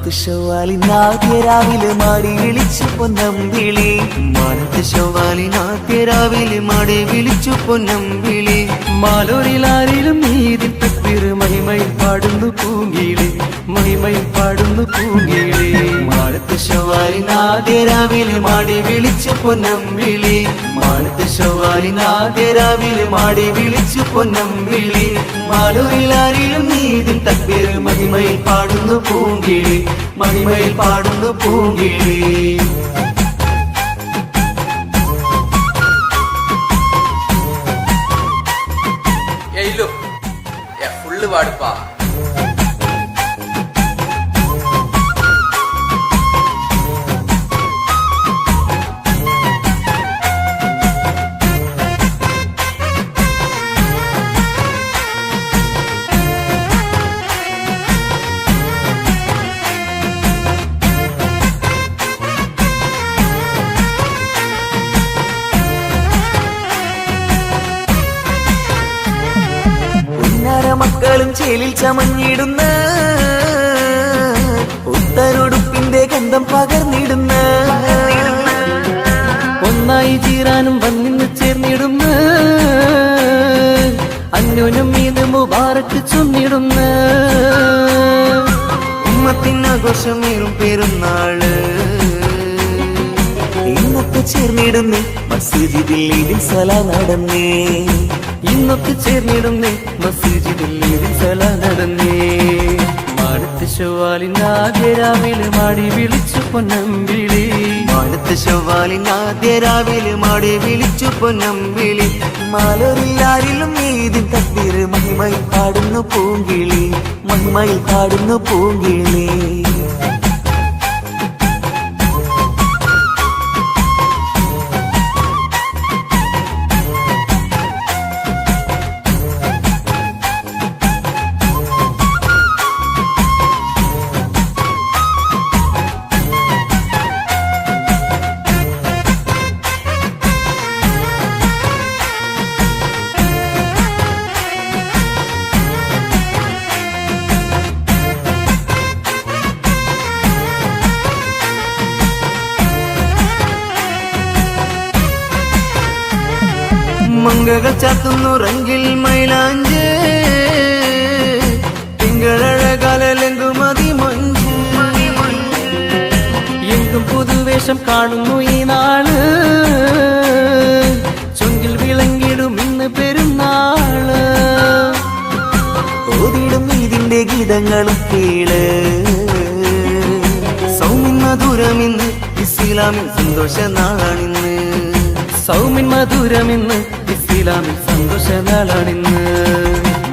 മാനത്ത് ശവ്വാലിനാദ്യ രാവിലെ മാടി വിളിച്ചു പൊന്നമ്പിളി. മാനത്ത് ശവ്വാലിനാദ്യ രാവിലെ മാടി വിളിച്ചു പൊന്നമ്പിളി. മാലൂരിലാരിലും നീതി തക്ബീർ മഹിമയിൽ പാടുന്നു പൂങ്കിളി, മഹിമയിൽ പാടുന്നു പൂങ്കിളി. മാനത്ത് ശവ്വാലിനാദ്യ രാവിലെ മാടി വിളിച്ചു പൊന്നമ്പിളി. മാനത്ത് ശവ്വാലിനാദ്യ രാവിലെ മാടി വിളിച്ചു പൊന്നമ്പിളി. മാലൂരിലാരിലും നീതി തക്ബീർ മഹിമയിൽ പാടുന്നു പൂങ്കിളി, മഹിമയിൽ പാടുന്നു പൂങ്കിളി. ഫുള്ള് പാടുപ്പാ. മക്കളും ചേലിൽ ചമഞ്ഞിടുന്ന ഉത്തരൊടുപ്പിന്റെ ഗന്ധം പകർന്നിടുന്ന ഒന്നായി ചീരാനും വന്നിന്ന് ചേർന്നിടുന്ന അന്യോന്യം മീത് മുബാറക്ക് ചൊന്നിടുന്ന ഉമ്മത്തിനാഘോഷമേറും പെരുന്നാള് ഇന്നത്തെ ചേർന്നിടുന്നേ മസ്ജിദിൽ ഈദിൻ സലാ നടന്നേ. ഇന്നൊക്കെ ചേർന്നിടുന്നേ മസ്ജിദിൽ ഈദിൻ സലാ നടന്നേ. മാനത്ത് ശവ്വാലിനാദ്യ രാവിലെ മാടി വിളിച്ചു പൊന്നമ്പിളി. മാനത്ത് ശവ്വാലിനാദ്യ രാവിലെ മാടി വിളിച്ചു പൊന്നമ്പിളി. മാലൂരിലാരിലും ഈദിൻ തക്ബീർ മഹിമയിൽ പാടുന്നു പൂങ്കിളി, മഹിമയിൽ പാടുന്നു പൂങ്കിളി. മംഗകൾ ചാത്തുന്നു റങ്കിൽ മൈലാഞ്ച്, തിങ്കളഴകാലെങ്കും അതിമഞ്ച്. എങ്കും പുതുവേഷം കാണുന്നു ഈ നാള്, ചൊങ്കിൽ വിളങ്ങിടും ഇന്ന് പെരുന്നാള്. ഓതിടും ഇതിന്റെ ഗീതങ്ങളും കേള്, സൗമിൻ മധുരമിന്ന് ഇസ്ലാമിൻ സന്തോഷ നാളാണിന്ന്. സൗമിൻ മധുരമിന്ന് ഇസ്ലാമിൽ സന്തോഷ നാളാണിന്ന്.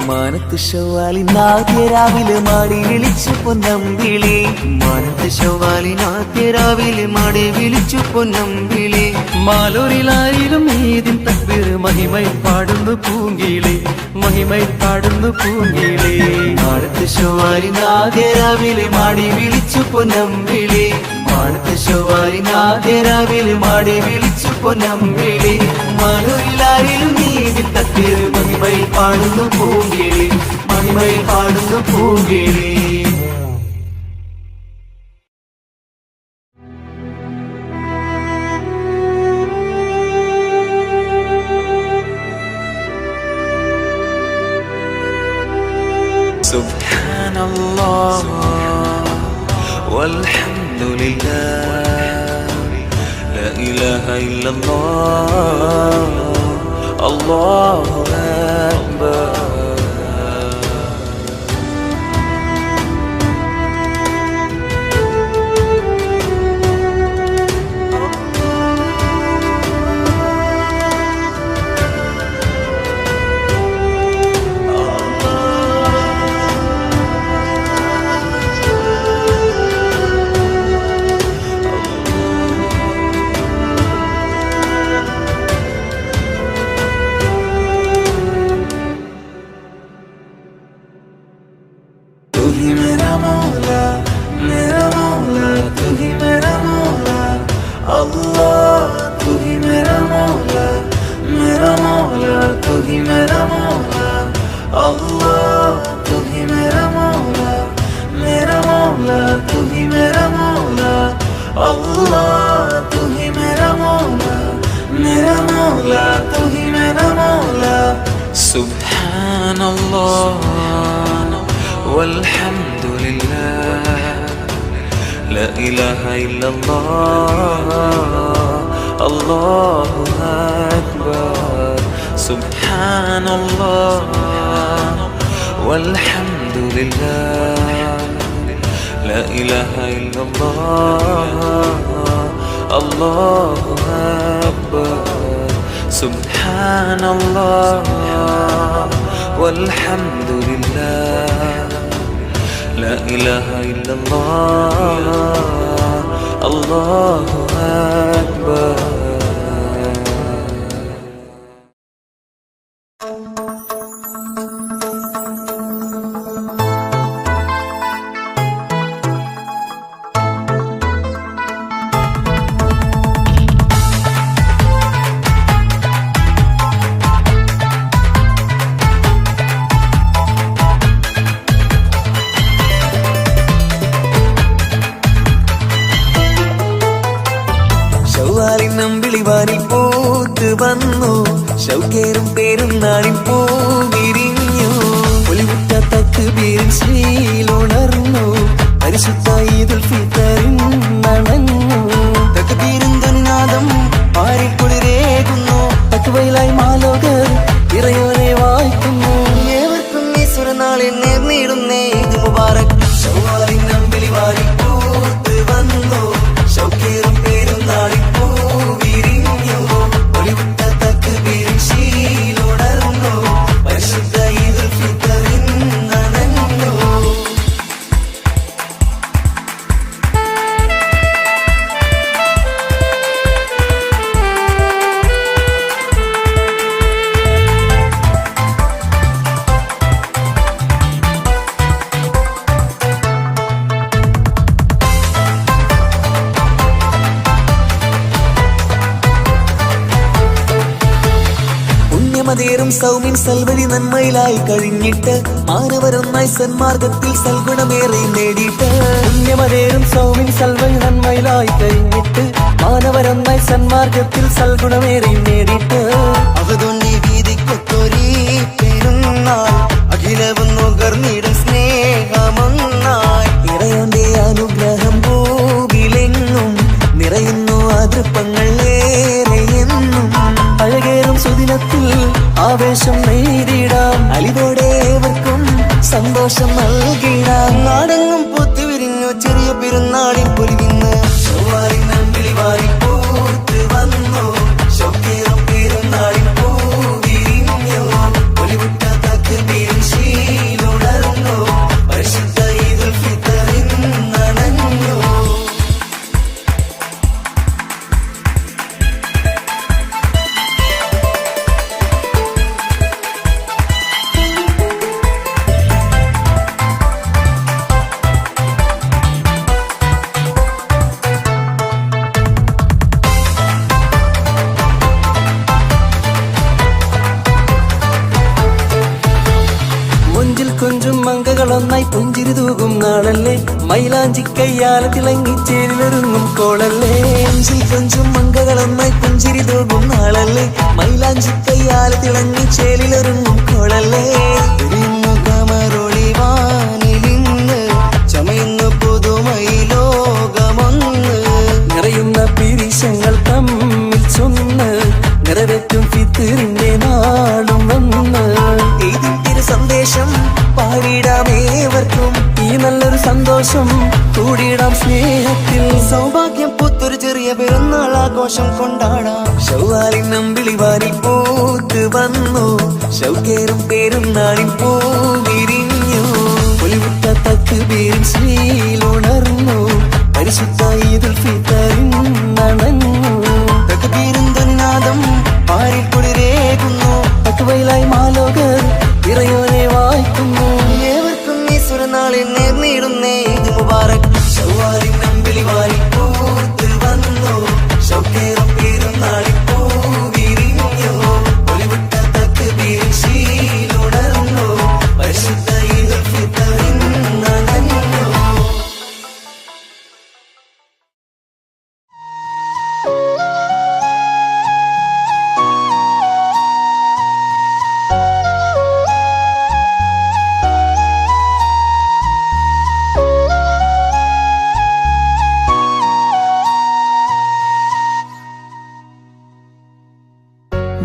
മാനത്ത് ശവ്വാലിനാദ്യ രാവിലെ മാടി വിളിച്ചു പൊന്നമ്പിളി. മാനത്ത് ശവ്വാലിനാദ്യ രാവിലെ മാടി വിളിച്ചു പൊന്നമ്പിളി. മാലൂരിലാരിലും ഈദിൻ തക്ബീർ മഹിമയിൽ പാടുന്നു പൂങ്കിളി, മഹിമയിൽ പാടുന്നു പൂങ്കിളി. മാനത്ത് ശവ്വാലിനാദ്യ രാവിലെ മാടി വിളിച്ചു പൊന്നമ്പിളി. മാനത്ത് ശവ്വാലിനാദ്യ രാവിലെ മാടി വിളിച്ചു പൊന്നമ്പിളി. മാലൂരിലാരിലും ഈദിൻ തക്ബീർ മഹിമയിൽ പാടുന്നു പൂങ്കിളി, മഹിമയിൽ പാടുന്നു പൂങ്കിളി. സുബ്ഹാനല്ലാഹ് വൽഹംദുലില്ലാഹ് ലാ ഇലാഹ ഇല്ലല്ലാഹ് അല്ലാഹു Akbar. Subhanallah walhamdulillah, la ilaha illallah, Allahu akbar. Subhanallah walhamdulillah, la ilaha illallah, Allahu akbar. Subhanallah walhamdulillah, la ilaha illallah, Allahu akbar. നമ്പിളിവാനിൽ പൂത്ത് വന്നു, ശൗക്കേറും പെരുന്നാളിൽ പൂ വിരിഞ്ഞു. ഒലിവുറ്റ തക്ബീറിൻ ശ്രീലുണർന്നു, പരിശുദ്ധ ഈദുൽ ഫിത്തറിൻ നനഞ്ഞു. തക്ബീറിൻ ധ്വനിനാദം ആരിൽ കുളിരേകുന്നു, തക്വയിലായി മാലോകർ ഇറയോനെ വായിക്കുന്നു. ഏവർക്കും ഈശ്വരനാളിൽ നേർന്നിടുന്നേ ഈദ് മുബാറക്. ശൗവാലിൻ നമ്പിളിവാനിൽ പൂത്ത് വന്നു, ശൗക്കേറും പെരുന്നാളിൽ മതേറും സൗമ്യൻ സൽവഴി നന്മയിലായി കഴിഞ്ഞിട്ട്, മാനവരൊന്നായി സന്മാർഗത്തിൽ സൽഗുണമേറെ നേടിയിട്ട്. പുണ്യമതേറും സൗമ്യൻ സൽവഴി നന്മയിലായി കഴിഞ്ഞിട്ട്, മാനവരൊന്നായി സന്മാർഗത്തിൽ സൽഗുണമേറെ നേടിയിട്ട്. അവതൊന്നി വീതിക്കൊത്തൊരീ പെരുന്നാൾ, അഖിലവും നുകർന്നിടും സ്നേഹമൊന്നായി. ഇറയോന്റെ അനുഗ്രഹം ഭൂവിലെങ്ങും നിറയുന്നു, അതൃപ്പങ്ങൾ ഏറെയെന്നും. അഴകേറും സുദിനത്തിൽ ആവേശം നേരിടാം, അലിവോടെ ഏവർക്കും സന്തോഷം നൽകിടാം. നാടെങ്ങും പൂത്തുവിരിഞ്ഞു ചെറിയ പെരുന്നാളിൽ പൊലിവിന്ന്. ശൗവാലിൻ നമ്പിളിവാനിൽ പൂത്ത് വന്നു, ശൗക്കേറും പെരുന്നാളിൽ പൂ വിരിഞ്ഞു. ഒലിവുറ്റ തക്ബീറിൻ ശ്രീലുണർന്നു, പരിശുദ്ധ ഈദുൽ ഫിത്തറിൻ നനഞ്ഞു. കൊഞ്ചും മങ്കകളൊന്നായി പുഞ്ചിരി തൂകും നാളല്ലേ, മൈലാഞ്ചി കയ്യാല തിളങ്ങി ചേരിലൊരുങ്ങും കോളല്ലേ. കൊഞ്ചും മങ്കകളൊന്നായി പുഞ്ചിരി തൂകും നാളല്ലേ, മൈലാഞ്ചി കയ്യാല തിളങ്ങി ചേരിലൊരുങ്ങും കോളല്ലേ. കമറൊളിവാനിലിന്ന് ചമയുന്നു പുതുമൈ ലോകമൊന്ന്, നിറയുന്ന പിരിശങ്ങൾ തമ്മിൽ ചൊന്ന് നിറവേറ്റും ഫിത്തറിന്റെ നാളും വന്ന്. ഇതിന്റെ സന്ദേശം പാടിടാമേവർക്കും, ഈ നല്ലൊരു സന്തോഷം കൂടിയിടാം സ്നേഹത്തിൽ. സൗഭാഗ്യം പൂത്തൊരു ചെറിയ പെരുന്നാൾ ആഘോഷം കൊണ്ടാടാം. ശൗവാലിൻ നമ്പിളിവാനിൽ പൂത്ത് വന്നു, ശൗക്കേറും പെരുന്നാളിൽ പൂ വിരിഞ്ഞു. ഒലിവുറ്റ തക്ബീറിൻ ശ്രീലുണർന്നു, പരിശുദ്ധ ഈദുൽ ഫിത്തറിൻ നനഞ്ഞു. തക്ബീറിൻ ധ്വനിനാദം ആരിൽ കുളിരേകുന്നു, തക്വയിലായി മാലോകർ ഇറയോനെ വായിക്കുന്നു. ഏവർക്കും ഈശ്വരനാളിൽ നേർന്നിടുന്നേ ഈദ് മുബാറക്. ശൗവാലിൻ നമ്പിളിവാനിൽ പൂത്ത് വന്നു, ശൗക്കേറും പെരുന്നാളിൽ പൂ വിരിഞ്ഞു. ഒലിവുറ്റ തക്ബീറിൻ ശ്രീലുണർന്നു, പരിശുദ്ധ ഈദുൽ ഫിത്തറിൻ നനഞ്ഞു.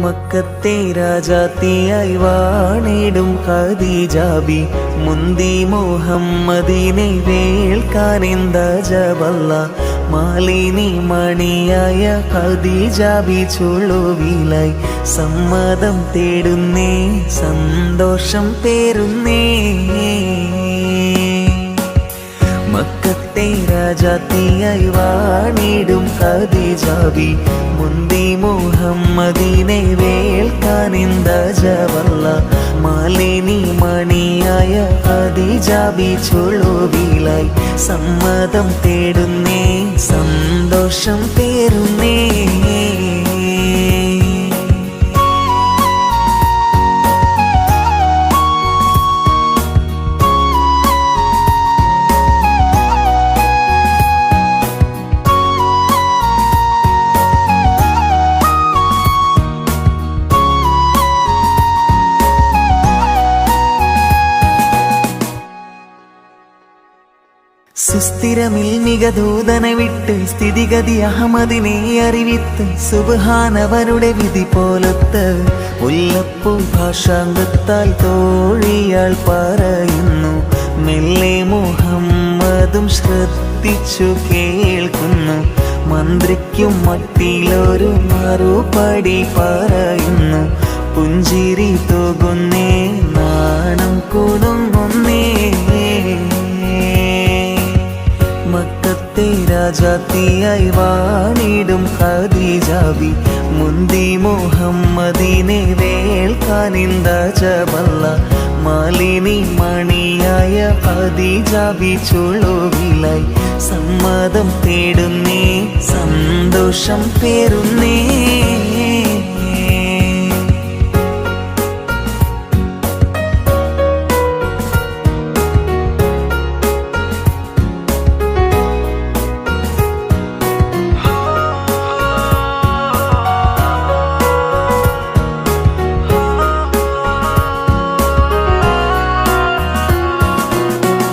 മക്കത്തെ രാജാത്തിയായി വാണിടും ഖദീജാബി മുന്തി മുഹമ്മദിനെ വേൾക്കാനെന്ത ജബല്ല മാലിനി മണിയായ ഖദീജാബി ചുളുവിലായി സമ്മതം തേടുന്നേ സന്തോഷം പേരുന്നേ മക്കത്തെ രാജാത്തിയായി വാണിടും ഖദീജാബി മുന്തി മുഹമ്മദിനെ വേൾക്കാനെന്ത ജവല്ല മാലിനി മണിയായ ഖദീജാബി ചുളുവിലായി സമ്മതം തേടുന്നേ സന്തോഷം പേരുന്നേ സുസ്ഥിരമിൽ മികദൂതനെ വിട്ട് സ്ഥിതിഗതി അഹമ്മദിനെ അറിവിത്ത് സുബ്ഹാനവനുടെ വിധി പോലത്ത് മുല്ലപ്പൂ ഭാഷാംഗത്താൽ തോഴിയാൾ പറയുന്നു മെല്ലെ മുഹമ്മദും ശ്രദ്ധിച്ചു കേൾക്കുന്നു മന്ത്രിക്കും മട്ടിലൊരു മറുപടി പറയുന്നു പുഞ്ചിരി തൂകുന്നേ നാണം കുടുങ്ങുന്നേ മക്കത്തെ രാജാത്തിയായി വാണിടും ഖദീജാബി മുന്തി മുഹമ്മദിനെ വേൾക്കാനെന്ത ജബല്ല മാലിനി മണിയായ ഖദീജാബി ചുളുവിലായി സമ്മതം തേടുന്നേ സന്തോഷം പേരുന്നേ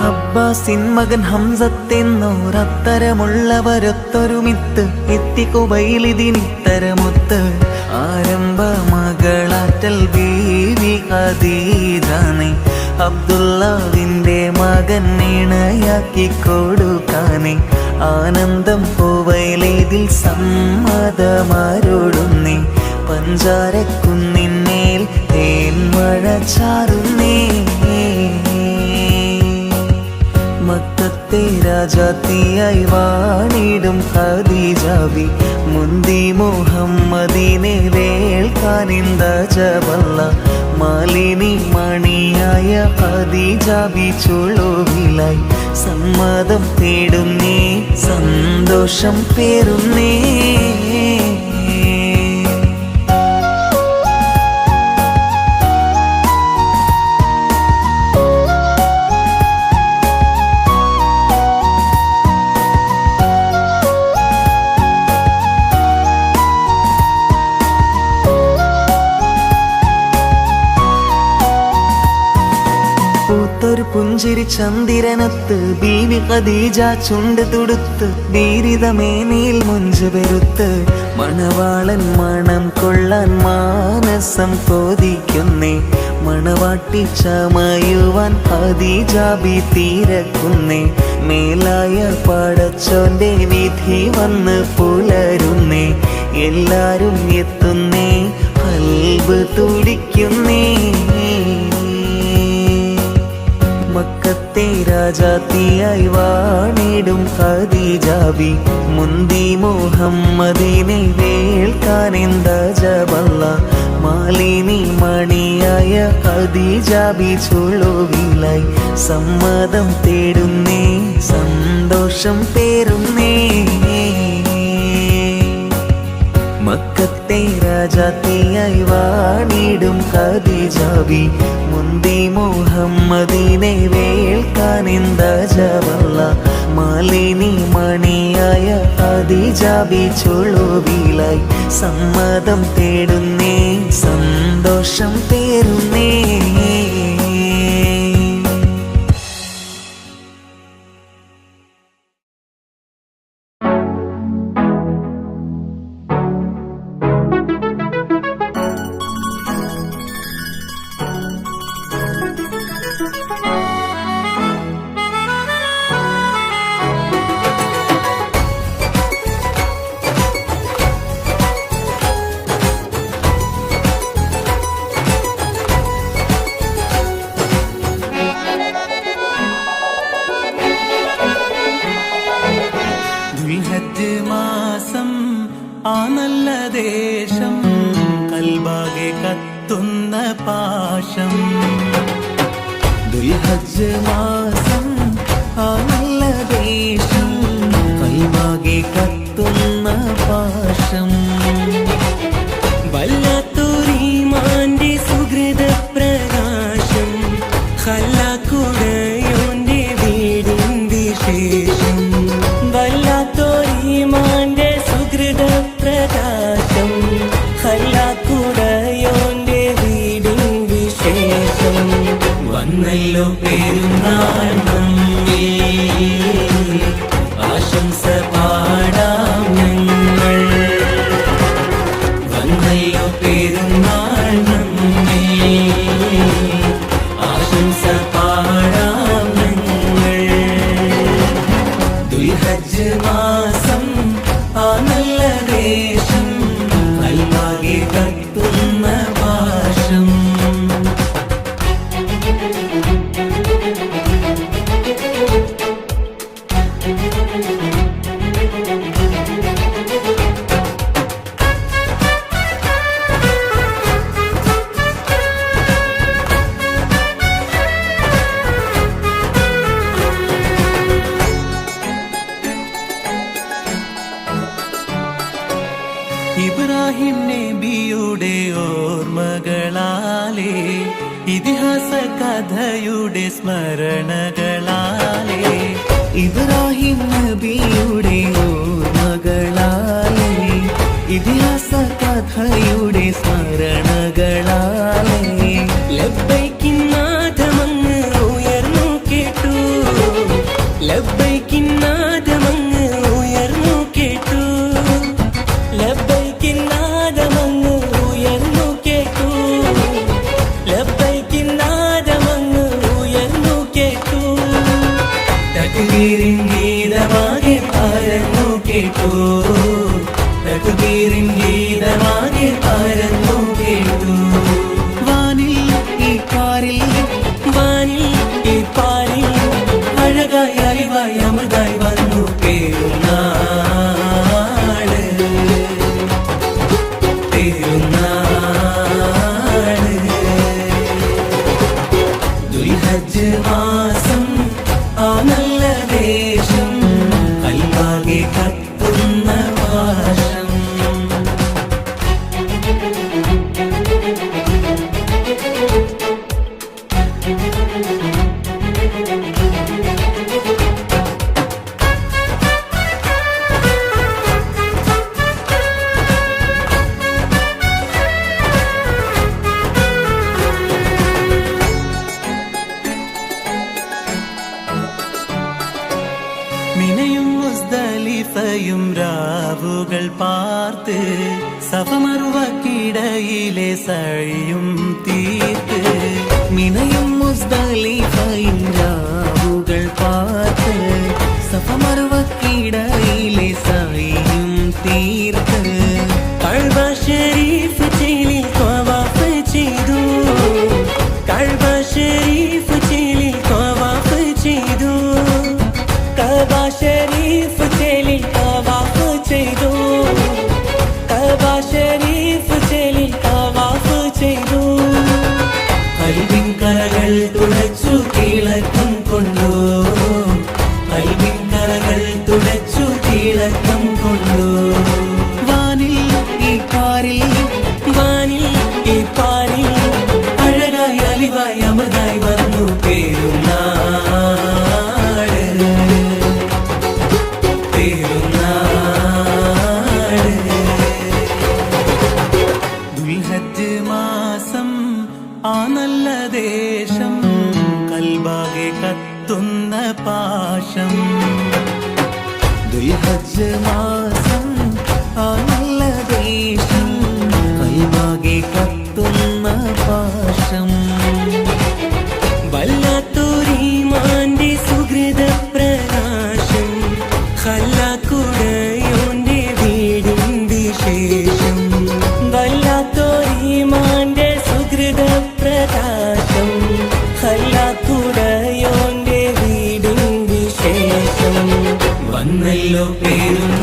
അബ്ബാസിൻ മകൻ ഹംസത്തെന്നോരത്തരമുള്ളവരൊത്തൊരുമിത്ത് എത്തിക്കുബൈലിതിനിത്തരമൊത്ത് ആരംഭ മകളാറ്റൽ ബീവി ഖദീജാനെ അബ്ദുല്ലാവിന്റെ മകൻ ഇണയാക്കി കൊടുക്കാനെ ആനന്ദം പൂവയിലേതിൽ സമ്മതമാരോടുന്നേ പഞ്ചാരക്കുന്നിന്മേൽ തേൻമഴ ചാറുന്നേ മക്കത്തെ രാജാത്തിയായി വാണിടും ഖദീജാബി മുന്തി മുഹമ്മദിനെ വേൾക്കാനെന്ത ജബല്ല മാലിനി മണിയായ ഖദീജാബി ചുളുവിലായി സമ്മതം തേടുന്നേ സന്തോഷം പേരുന്നേ ഒരു പുഞ്ചിരി ചന്ദിരനത്ത് ബീവി ഖദീജ ചുണ്ട് തുടുത്ത് ബീരിതമേനിയിൽ മുഞ്ചു പെരുത്ത് മണവാളൻ മണം കൊള്ളാൻ മാനസം കൊതിക്കുന്നേ മണവാട്ടി ചമയുവാൻ ഖദീജാബി തീരക്കുന്നേ മേലായ പടച്ചോന്റെ വിധി വന്ന് പുലരുന്നേ എല്ലാരും എത്തുന്നേ ഖൽബ് തുടിക്കുന്നേ മക്കത്തെ രാജാത്തിയായി വാണിടും ഖദീജാബി മുന്തി മുഹമ്മദിനെ വേൾക്കാനെന്ത ജബല്ല മാലിനി മണിയായ ഖദീജാബി ചുളുവിലായി സമ്മതം തേടുന്നേ സന്തോഷം പേരുന്നേ മക്കത്തെ രാജാത്തിയായി വാണിടും ഖദീജാബി മുന്തി മുഹമ്മദിനെ വേൾക്കാനെന്ത ജബല്ല മാലിനി മണിയായ ഖദീജാബി ചുളുവിലായി സമ്മതം തേടുന്നേ സന്തോഷം പേരുന്നേ ദുൽഹജ്ജ് മാസം ആ നല്ല ദേശം കൽബാകെ കത്തുന്ന പാശം ദുൽഹജ്ജ് മാസം ആ നല്ല ദേശം കൽബാകെ കത്തുന്ന പാശം വല്ലാത്തൊരീമാന്റെ സുഹൃത പ്രകാശം ഖല്ലാക്കുടയോന്റെ വീടിൻ വിശേഷം വല്ലാത്തൊരീമാന്റെ സുഹൃത പ്രകാശം ഖല്ലാക്കുടയോന്റെ വീടിൻ വിശേഷം വന്നല്ലോ പെരുന്നാൾ നമ്മെ ആശംസ പാടാം ഞങ്ങൾ വന്നല്ലോ പെരുന്നാൾ നമ്മെ ആശംസ പാടാം ഞങ്ങൾ ദുൽഹജ്ജ് മാസം ആ നല്ല ദേശം കൽബാകെ കത്തുന്ന പാശം ഇബ്രാഹിം നബിയുടെ ഓർമ്മകളാലേ ഇതിഹാസ കഥയുടെ സ്മരണകളാലേ ഇബ്രാഹിം നബിയുടെ ഓർമ്മകളാലേ ഇതിഹാസ കഥയുടെ സ്മരണകളാലേ ലബ്ബൈക്കിൻ നാദമങ്ങ് ഉയർന്നു കേട്ടു ലബ്ബൈക്കിൻ നാദമങ്ങ് ഉയർന്നു കേട്ടു ലബ്ബൈക്കിൻ നാദമങ്ങ് ഉയർന്നു കേട്ടു ലബ്ബൈക്കിൻ നാദമങ്ങ് ഉയർന്നു കേട്ടു തക്ബീറിൻ ഗീതമാകെ പരന്നു കേട്ടു തക്ബീറിൻ ഗീതമാകെ പരന്നു കേട്ടു വാനിൽ ഈ പാരിൽ അഴകായി അലിവായി അമൃതായി വന്നു പെരുന്നാള് ദുൽഹജ്ജ് മാസം ആ നല്ല ദേശം കൽബാകെ കത്തുന്ന പാശം മിനയും മുസ്ദലിഫയും രാവുകൾ പാർത്ത് സഫമറുവക്കിടയിലെ സഴിയും തീർത്ത് മിനയും മുസ്ദലിഫയും രാവുകൾ പാർത്ത് സഫമറുവക്കിടയിലെ സഴിയും തീർത്ത് കഅബ ശരീഫ് ചേലിൽ തവാഫ് ചെയ്തു കഅബ ശരീഫ് ചേലിൽ തവാഫ് ചെയ്തു കഅബ ശരീഫ് ചേലിൽ തവാഫ് ചെയ്തു കഅബ ശരീഫ് ചേലിൽ തവാഫ് ചെയ്തു കൽബിൻ കരകൾ തുളച്ചു തിളക്കം കൊണ്ടു കൽബിൻ കരകൾ തുളച്ചു തിളക്കം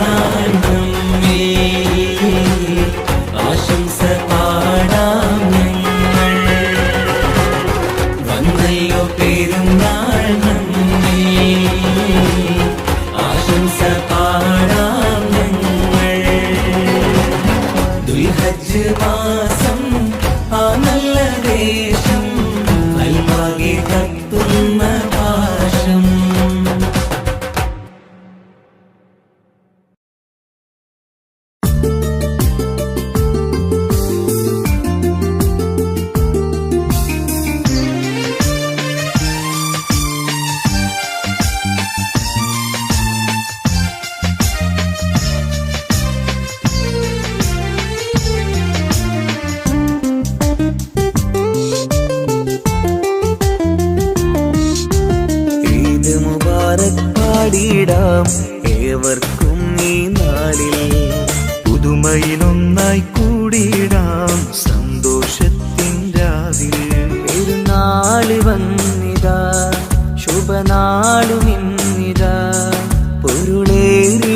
പിറന്നാൾ നമ്മേ ആശംസ പാടാം ഞങ്ങൾ വന്നല്ലോ പെരുന്നാൾ നമ്മേ ആശംസ പാടാം ഞങ്ങൾ ദുൽഹജ്ജ് മാസം ആ നല്ല ദേശം അൽവാകെ കത്തുന്ന പാശം പാടിടാം ഏവർക്കും ഈ നാളിൽ പുതുമയിലൊന്നായി കൂടിയിടാം സന്തോഷത്തിൻ രാവിൽ പെരുന്നാള് വന്നിതാ ശുഭനാളുമിന്നിതാ പൊരുളേറിടുന്നൊരാ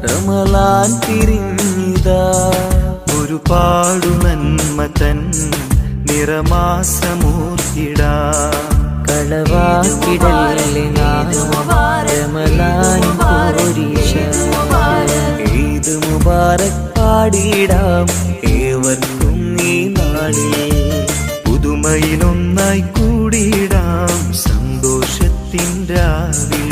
റമളാൻ തിരിഞ്ഞിതാ ഒരുപാടു നന്മ തൻ നിറമാസമൂർത്തിടാം കളവാക്കിടല്ലേ റമളാൻ പോരീശ ഈദ് മുബാറക് പാടിടാം ഏവർക്കും ഈ നാളിൽ പുതുമയിലൊന്നായി കൂടിയിടാം സന്തോഷത്തിൻ രാവിൽ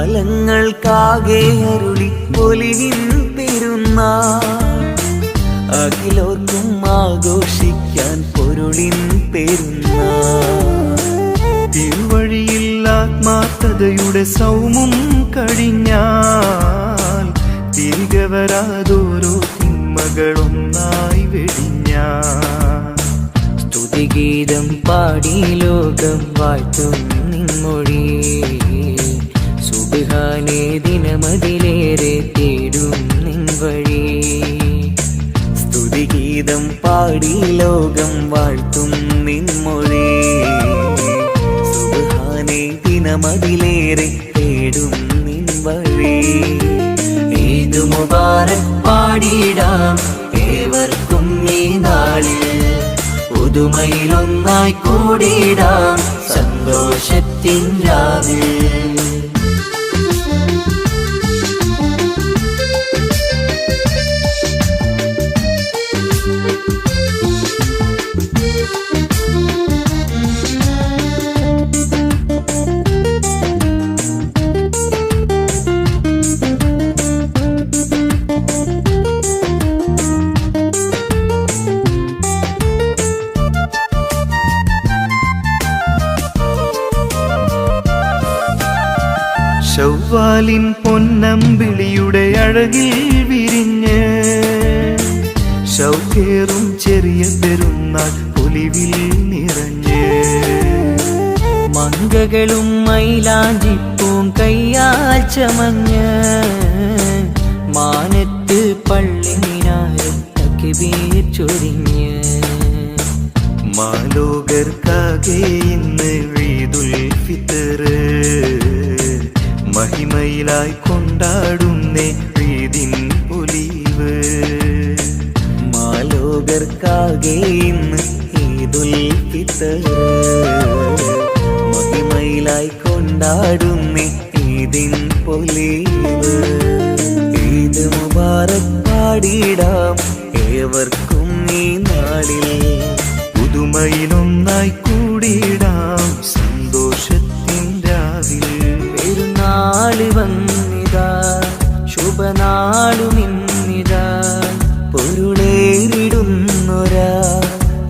കാലങ്ങൾക്കാകെ അരുളി ഒലിവിൻ പെരുന്നാൾ അഖിലോർക്കും ആഘോഷിക്കാൻ പൊരുളിൻ പെരുന്നാൾ തിരുവഴിയിൽ ആത്മാർത്ഥതയുടെ സൗമും കഴിഞ്ഞാൽ തിരികെ വരാതോരോ തിന്മകളൊന്നായി വെടിഞ്ഞാൽ സ്തുതിഗീതം പാടി ലോകം വാഴ്ത്തും നിൻമൊഴി സുബ്ഹാനേ ദിനമതിലേറെ തേടും നിൻ വഴി സ്തുതിഗീതം പാടി ലോകം വാഴ്ത്തും നിൻമൊഴി സുബ്ഹാനേ ദിനമതിലേറെ തേടും നിൻ വഴി ഈദ് മുബാറക് പാടിടാം ഏവർക്കും ഈ നാളിൽ പുതുമയിലൊന്നായി കൂടിയിടാം സന്തോഷത്തിൻ രാവിൽ ശൗവാലിൻ പൊന്നമ്പിളിയുടെ അഴകിൽ വിരിഞ്ഞ് ശൗക്കേറും ചെറിയ പെരുന്നാൾ പൊലിവിൽ നിറഞ്ഞ് മങ്കകളും മൈലാഞ്ചിപ്പൂം കയ്യാൽ ചമഞ്ഞ് മാനത്ത് പള്ളി മിനാരം തക്ബീർ ചൊരിഞ്ഞ് മാലോകർക്കാകെ ഇന്ന് ഈദുൽ ഫിത്ർ മഹിമയിലായി കൊണ്ടാടുന്നേ ഈദിൻ ഒലിവ് മാലോകർക്കാകെ ഇന്ന് ഈദുൽ ഫിത്ർ മഹിമയിലായി കൊണ്ടാടുന്നേ ഈദിൻ പൊലിവ് ഈദ് മുബാറക് പാടിടാം ഏവർക്കും ഈ നാളിൽ പുതുമയിലൊന്നായി കൂടിയിടാം സന്തോഷത്തിൻ രാവിൽ പെരുന്നാള് വന്നിതാ ശുഭനാളുമിന്നിതാ പൊരുളേറിടുന്നൊരാ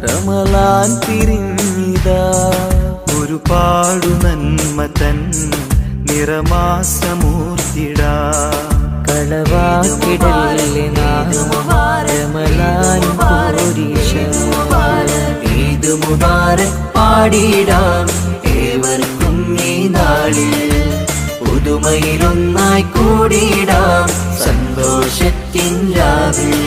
റമളാൻ തിരിഞ്ഞിതാ ഒരുപാടു നന്മ തൻ നിറമാസമൂർത്തിടാ കളവാക്കിടല്ലേ നാമമാരമലാനും പോരീശ ഈദ് മുബാരക് പാടിടാം ഏവർക്കും ഈ നാളിൽ പുതുമയിലൊന്നായി കൂടിടാം സന്തോഷത്തിൻ രാവിൽ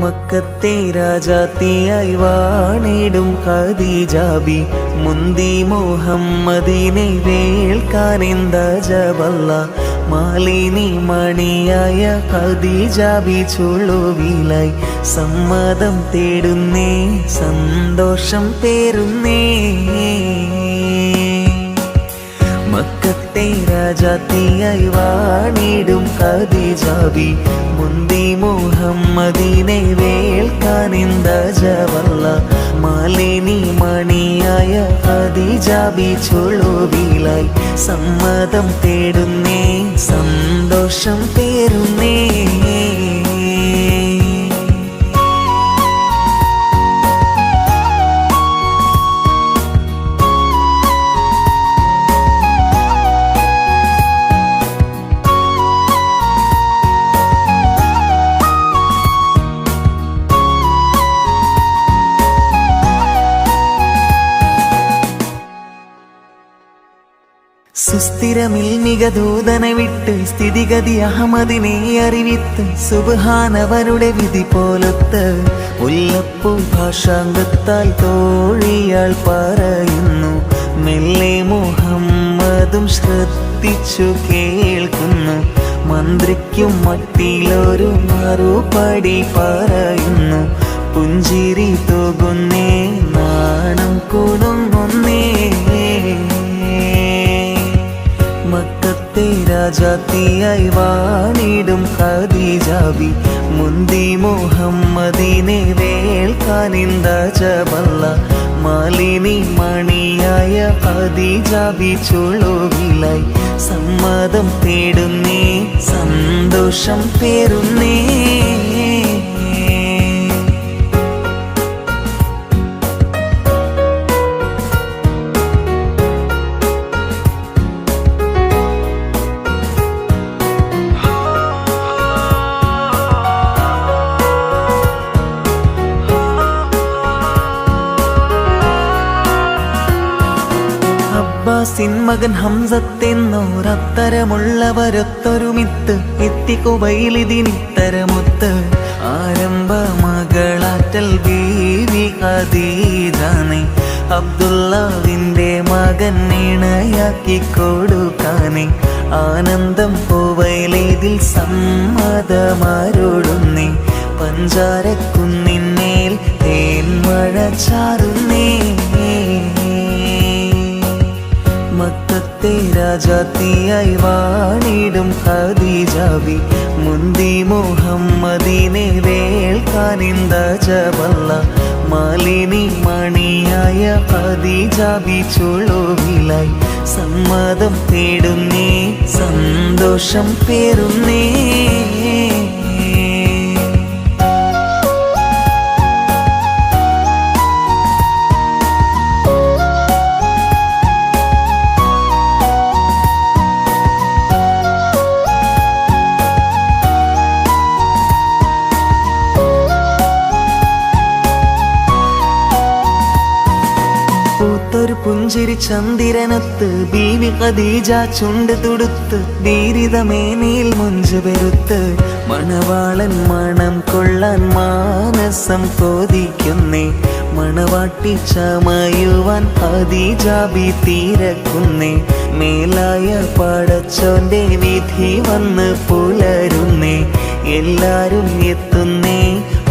മക്കത്തെ രാജാത്തിയായി വാണിടും ഖദീജാബി മുന്തി മുഹമ്മദിനെ വേൾക്കാനെന്ത ജബല്ല മാലിനി മണിയായ ഖദീജാബി ചുളുവിലായി സമ്മതം തേടുന്നേ സന്തോഷം പേരുന്നേ മക്കത്തെ രാജാത്തിയായി വാണിടും ഖദീജാബി മുന്തി മുഹമ്മദിനെ വേൾക്കാനെന്ത ജവല്ല മാലിനി മണിയായ ഖദീജാബി ചുളുവിലായി സമ്മതം തേടുന്നേ സന്തോഷം പേരുന്നേ സുസ്ഥിരമിൽ മികദൂതനെ വിട്ട് സ്ഥിതിഗതി അഹമ്മദിനെ അറിവിത്ത് സുബ്ഹാനവരുടെ വിധി പോലത്ത് മുല്ലപ്പൂ ഭാഷാംഗത്താൽ തോഴിയാൾ പറയുന്നു മെല്ലെ മുഹമ്മദും ശ്രദ്ധിച്ചു കേൾക്കുന്നു മന്ത്രിക്കും മട്ടിലൊരു മറുപടി പറയുന്നു പുഞ്ചിരി തൂകുന്നേ നാണം കുടുങ്ങുന്നേ മക്കത്തെ രാജാത്തിയായി വാണിടും ഖദീജാബി മുന്തി മുഹമ്മദിനെ വേൾക്കാനെന്ത ജബല്ല മാലിനി മണിയായ ഖദീജാബി ചുളുവിലായി സമ്മതം തേടുന്നേ സന്തോഷം പേരുന്നേ അബ്ബാസിൻ മകൻ ഹംസത്തെന്നോരത്തരമുള്ളവരൊത്തൊരുമിത്ത് എത്തിക്കുബൈലിതിനിത്തരമൊത്ത് ആരംഭ മകളാറ്റൽ ബീവി ഖദീജാനെ അബ്ദുല്ലാവിന്റെ മകൻ ഇണയാക്കി കൊടുക്കാനെ ആനന്ദം പൂവയിലേതിൽ സമ്മതമാരോടുന്നേ പഞ്ചാരക്കുന്നിന്മേൽ തേൻമഴ ചാറുന്നേ മക്കത്തെ രാജാത്തിയായി വാണിടും ഖദീജാബി മുന്തി മുഹമ്മദിനെ വേൾക്കാനെന്ത ജബല്ല മാലിനി മണിയായ ഖദീജാബി ചുളുവിലായി സമ്മതം തേടുന്നേ സന്തോഷം പേരുന്നേ പൂത്തൊരു പുഞ്ചിരി ചന്ദിരനത്ത് ബീവി ഖദീജ ചുണ്ട് തുടുത്ത് ധീരിതമേനിയിൽ മുഞ്ചു പെരുത്ത് മണവാളൻ മണം കൊള്ളാൻ മാനസം കൊതിക്കുന്നേ മണവാട്ടി ചമയുവാൻ ഖദീജാബി തീരക്കുന്നേ മേലായ പടച്ചോന്റെ വിധി വന്ന് പുലരുന്നേ എല്ലാരും എത്തുന്നേ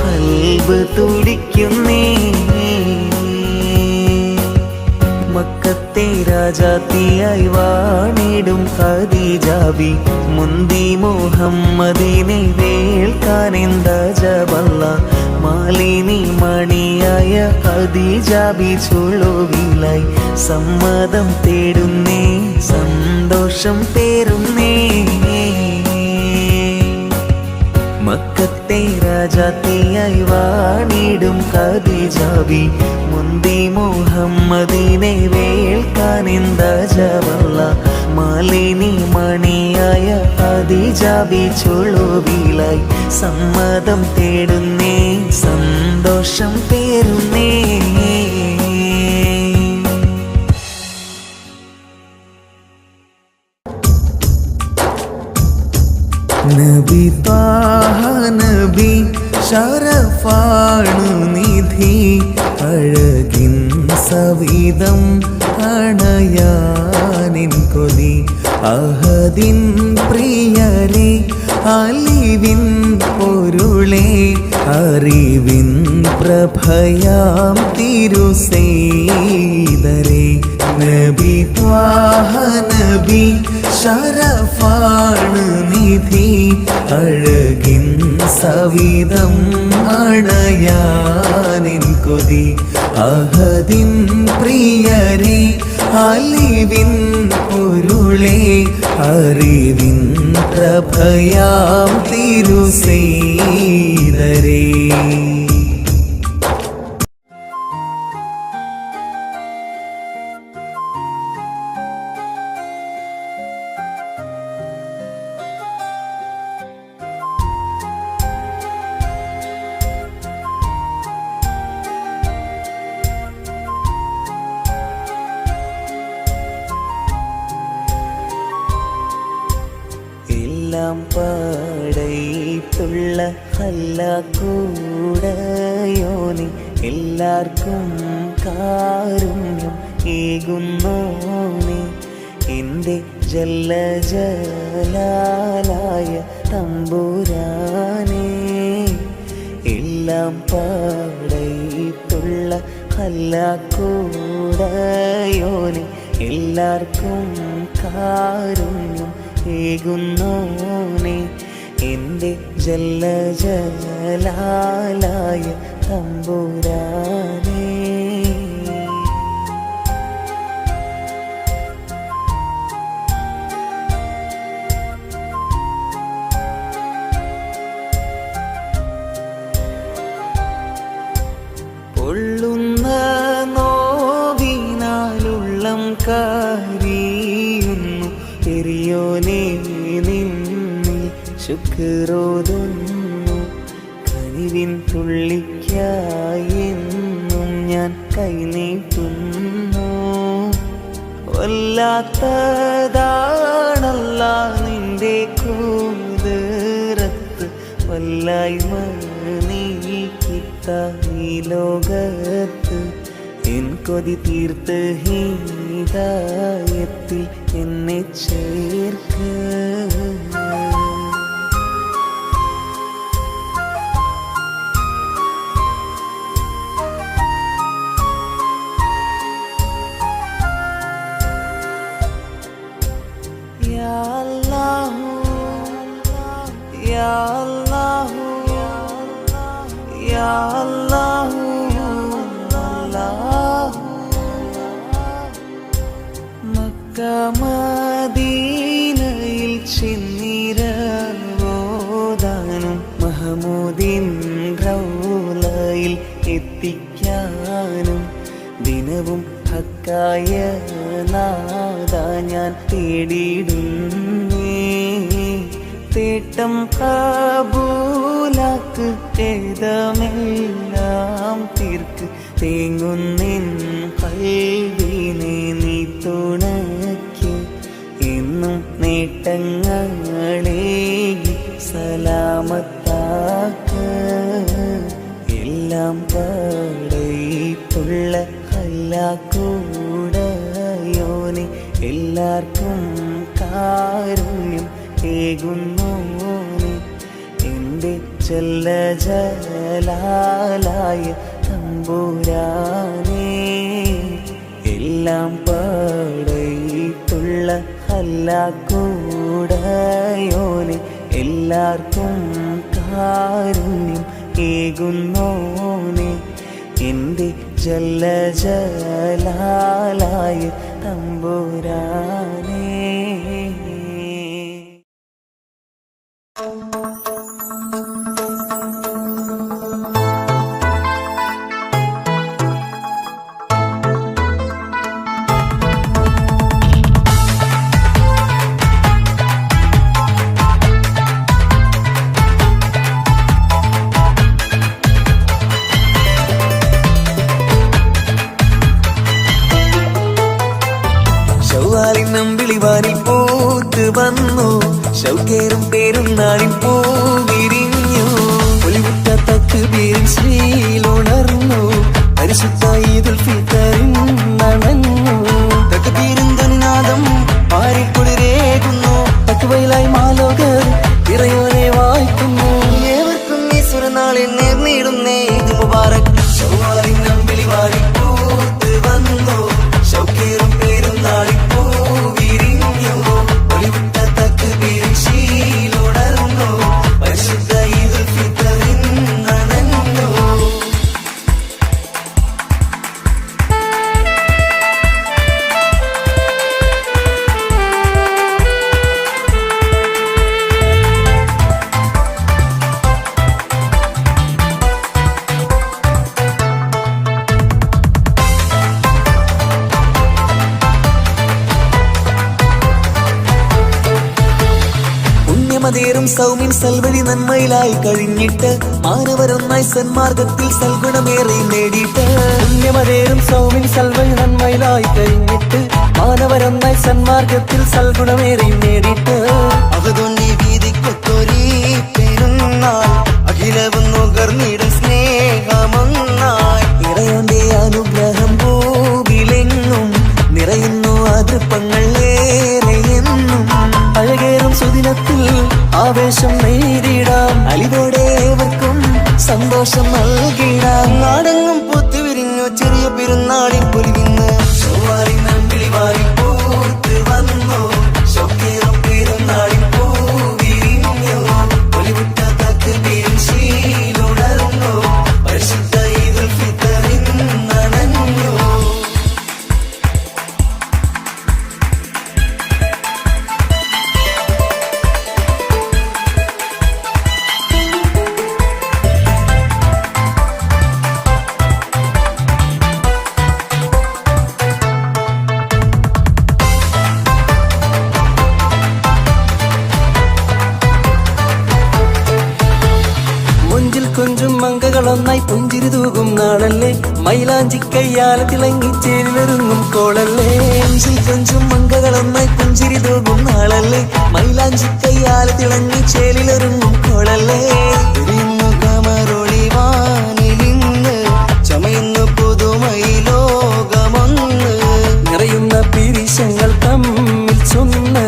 ഖൽബ് തുടിക്കുന്നേ മക്കത്തെ രാജാത്തിയായി വാണിടും ഖദീജാബി മുന്തി മുഹമ്മദിനെ വേൾക്കാനെന്ത ജബല്ല മാലിനി മണിയായ ഖദീജ ബിച്ചുളുവിലായി സമ്മതം തേടുന്നേ സന്തോഷം പേറുന്നേ മക്കത്തെ രാജാത്തിയായി വാണിടും ഖദീജ ബി മുന്തി മുഹമ്മദിനെ വേൽക്കാനെന്താജവല്ല മാലിനി മണിയായ ഖദീജ ബിച്ചുളുവിലായി സമ്മതം തേടുന്നേ സന്തോഷം പേറുന്നേ നബി ത്വാഹ നബി ശരഫാണു നിധി അഴകിൻ സവിധം അണയാനിൻ കൊതി അഹദിൻ പ്രിയരെ അലിവിൻ പൊരുളെ അറിവിൻ പ്രഭയാം തിരുസൈദരെ നബി ത്വാഹ നബി ശരഫാണ് നിധി അഴകിൻ സവിധം അണയാനിൻ കൊതി അഹദിൻ പ്രിയരെ അലിവിൻ പൊരുളെ അറിവിൻ പ്രഭയാം തിരുസൈദരെ എല്ലാം പടയിട്ടുള്ള ഹല്ലാക്കൂടയോനി എല്ലാവർക്കും കാരുണ്യം ഏകുന്നോനി എൻ്റെ ജല്ലജലാലായ തമ്പുരാനേ എല്ലാം പടയിട്ടുള്ള ഹല്ലാക്കൂടയോനി എല്ലാവർക്കും കാരുണ്യം ഏകുന്നോനെ എൻ്റെ ജല്ലജലാലായ തമ്പുരാനേ പൊള്ളുന്ന നോവിനാലുള്ളം കാരിയുന്നു പെരിയോനെ നിന്നിൽ ശുക്രോതുന്നു കനിവിൻ തുള്ളിക്കായെന്നും ഞാൻ കൈനീട്ടുന്നു വല്ലാത്തതാണല്ല നിന്റെ കൂതറത്ത് വല്ലായ്മ നീക്കിത്ത ഈ ലോകത്ത് എൻ കൊതി തീർത്ത് ഹീദായത്തിൽ എന്നെ ചേർക്ക് യാ അല്ലാഹു യാ അല്ലാഹു യാ അല്ലാഹു മക്ക മദീനയിൽ ചെന്നിരവോദാനും മഹമൂദിൻ റൗളയിൽ എത്തിക്കാനും ദിനവും ഹക്കായ നാദ ഞാൻ തേടിയിടുന്നേ തേട്ടം കബൂലാക്ക് ചെയ്തമെല്ലാം തീർക്ക് തേങ്ങുന്നിൻ കൽവിനെ നീ തുണയ്ക്ക് എന്നും നേട്ടങ്ങളെ സലാമത്താക്ക് എല്ലാം പടയിട്ടുള്ള ഹല്ലാക്കൂടയോനെ എല്ലാവർക്കും കാരുണ്യം ഏകുന്നോനെ എൻ്റെ ജല്ലജലാലായ തമ്പുരാനേ എല്ലാം പടയിട്ടുള്ള ഹല്ലാക്കൂടയോനെ എല്ലാവർക്കും കാരുണ്യം ഏകുന്നോനെ എൻ്റെ ജല്ല ജലാലായ തമ്പുരാനേ. നമ്പിളിവാനിൽ പൂത്ത് വന്നു ശൗക്കേറും പേരുന്നാളിൽ പൂ വിരിഞ്ഞു ഒലിവുറ്റ തക്ബീരിൻ ശ്രീലുണർന്നു പരിശുദ്ധ ഈദുൽ ഫിത്തറിൻ നനഞ്ഞു തക്ബീരിൻ ധ്വനിനാദം പാരിൽ കുളിരേകുന്നു തക്വയിലായി മാലോകർ ഇറയോനെ വായിക്കുന്നു ഏവർക്കും ഈശ്വരനാളിൽ നേർന്നിടുന്നേ ഈദ് മുബാറക്. ശൗവാലിൻ നമ്പിളിവാനിൽ പൂത്ത് വന്നു ശൗക്കേറും പേരുന്നാളിൽ ും സൗമ്യൻ സൽവഴി നന്മയിലായി കഴിഞ്ഞിട്ട് മാനവരൊന്നായി സന്മാർഗത്തിൽ സൽഗുണമേറെ നേടിയിട്ട് പുണ്യമതേറും സൗമ്യൻ സൽവഴി നന്മയിലായി കഴിഞ്ഞിട്ട് മാനവരൊന്നായി സന്മാർഗത്തിൽ സൽഗുണമേറെ നേടിയിട്ട് അവതൊന്നി വീതിക്കൊത്തൊരീ പെരുന്നാൾ അഖിലവും നുകർന്നിടും സ്നേഹമൊന്നായി ഇറയോന്റെ അനുഗ്രഹം ഭൂവിലെങ്ങും നിറയുന്നു അതൃപ്പങ്ങൾ ഏറെയെന്നും അഴകേറും സുദിനത്തിൽ ആവേശം നേരിടാം അലിവോടെ ഏവർക്കും സന്തോഷം നൽകിടാം നാടെങ്ങും പൂത്തുവിരിഞ്ഞു ചെറിയ പെരുന്നാളിൻ പൊലിവിന്ന് ശൗവാലിൻ നമ്പിളിവാനിൽ പൂത്ത് വന്നു ശൗക്കേറും പെരുന്നാളിൻ പൂ വിരിഞ്ഞു ഒലിവുറ്റ തക്ബീരിൻ ശ്രീലുണർന്നു പരിശുദ്ധ ഈദുൽ ഫിത്തറിൻ നനഞ്ഞു. കൊഞ്ചും മങ്കകളൊന്നായി പുഞ്ചിരി തൂകും നാളല്ലേ മൈലാഞ്ചി കയ്യാല തിളങ്ങി ചേരിലൊരുങ്ങും കോളല്ലേ കൊഞ്ചും മങ്കകളൊന്നായി പുഞ്ചിരി തൂകും നാളല്ലേ മൈലാഞ്ചി കയ്യാല തിളങ്ങി ചേലിലൊരുങ്ങും കോളല്ലേ കമറൊളിവാനിലിന്ന് ചമയുന്നു പുതുമൈ ലോകമൊന്ന് നിറയുന്ന പിരിശങ്ങൾ തമ്മിൽ ചൊന്ന്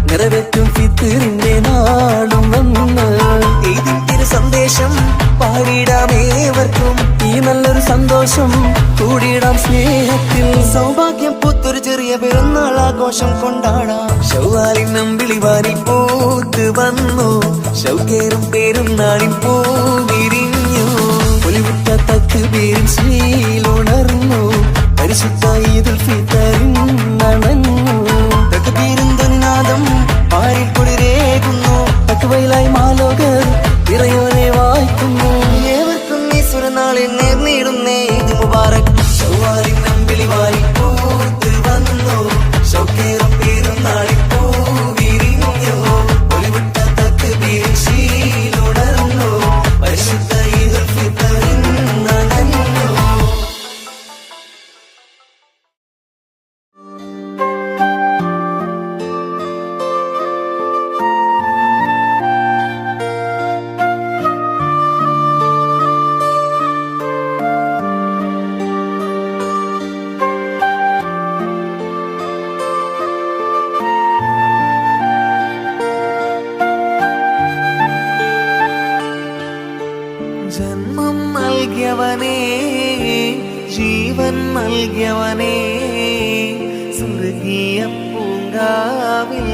നിറവേറ്റും ഫിത്തറിന്റെ നാളും വന്ന് ഇതിന്റെ സന്ദേശം പാടിടാമേവർക്കും ഈ നല്ലൊരു സന്തോഷം കൂടിയിടാം സ്നേഹത്തിൽ സൗഭാഗ്യം പൂത്തൊരു ചെറിയ പെരുന്നാൾ ആഘോഷം കൊണ്ടാടാം ശൗവാലിൻ നമ്പിളിവാനിൽ പൂത്ത് വന്നു ശൗക്കേറും പെരുന്നാളിൽ പൂ വിരിഞ്ഞു ഒലിവുറ്റ തക്ബീരിൻ ശ്രീലുണർന്നു പരിശുദ്ധ ഈദുൽ ഫിത്തറിൻ നനഞ്ഞു തക്ബീരിൻ ധ്വനിനാദം പാരിൽ കുളിരേകുന്നു തക്വയിലായി മാലോകർ ഇറയോനെ വായിക്കുന്നു ഏവർക്കും ഈശ്വരനാളിൽ നേർന്നിടുന്നേ ഈദ് മുബാറക്. ശൗവാലിൻ നമ്പിളിവാനിൽ പൂത്ത് വന്നു ശൗക്കേറും പെരുന്നാളിൽ പൂ വിരിഞ്ഞു ഒലിവുറ്റ തക്ബീരിൻ ശ്രീലുണർന്നു പരിശുദ്ധ ഈദുൽ ഫിത്തറിൻ നനഞ്ഞു. ജന്മം നൽകിയവനേ ജീവൻ നൽകിയവനേ സ്വർഗീയ പൂങ്കാവിൽ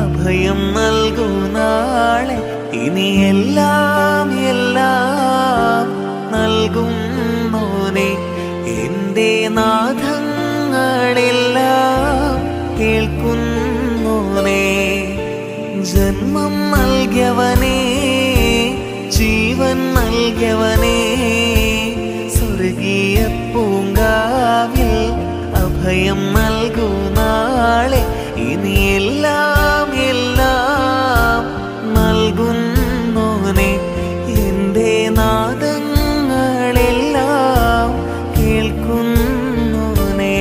അഭയം നൽകും നാളെ ഇനി എല്ലാം എല്ലാം നൽകുന്നോനെ എൻ്റെ നാദങ്ങളെല്ലാം കേൾക്കുന്നോനെ ജന്മം നൽകിയവനേ ജീവൻ നൽകിയവനേ സ്വർഗീയ പൂങ്കാവിൽ അഭയം നൽകൂ നാളെ ഇനി എല്ലാം എല്ലാം നൽകുന്നോനെ എൻ്റെ നാദങ്ങളെല്ലാം കേൾക്കുന്നോനെ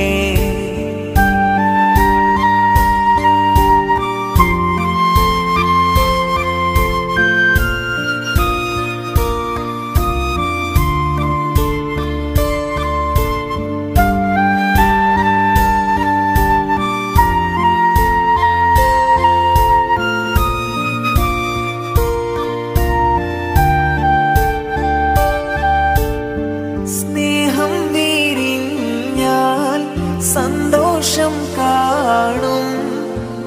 സന്തോഷം കാണും